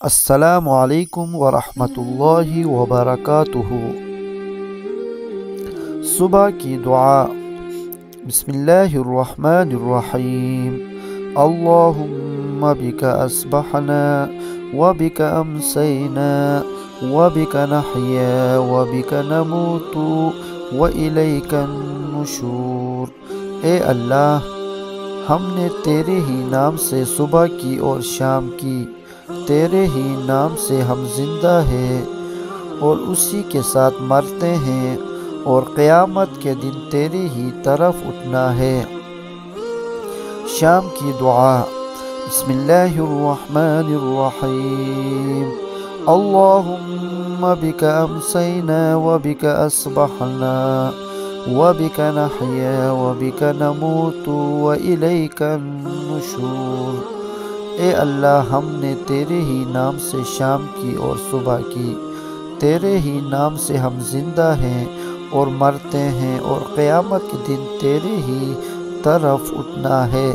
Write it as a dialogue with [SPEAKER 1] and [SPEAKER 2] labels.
[SPEAKER 1] السلام علیکم ورحمۃ اللہ وبرکاتہ۔ صبح کی دعا۔ بسم اللہ الرحمن الرحیم۔ اللہم بک اصبحنا وبک امسینا وبک نحیا وبک نموت والیک النشور۔ اے اللہ، ہم نے تیرے ہی نام سے صبح کی اور شام کی، تیرے ہی نام سے ہم زندہ ہیں اور اسی کے ساتھ مرتے ہیں، اور قیامت کے دن تیرے ہی طرف اٹھنا ہے۔ شام کی دعا۔ بسم اللہ الرحمن الرحیم۔ اللہم بک امسینا وبک اصبحنا وبک نحیا وبک نموت والیک النشور۔ اے اللہ، ہم نے تیرے ہی نام سے شام کی اور صبح کی، تیرے ہی نام سے ہم زندہ ہیں اور مرتے ہیں، اور قیامت کے دن تیرے ہی طرف اٹھنا ہے۔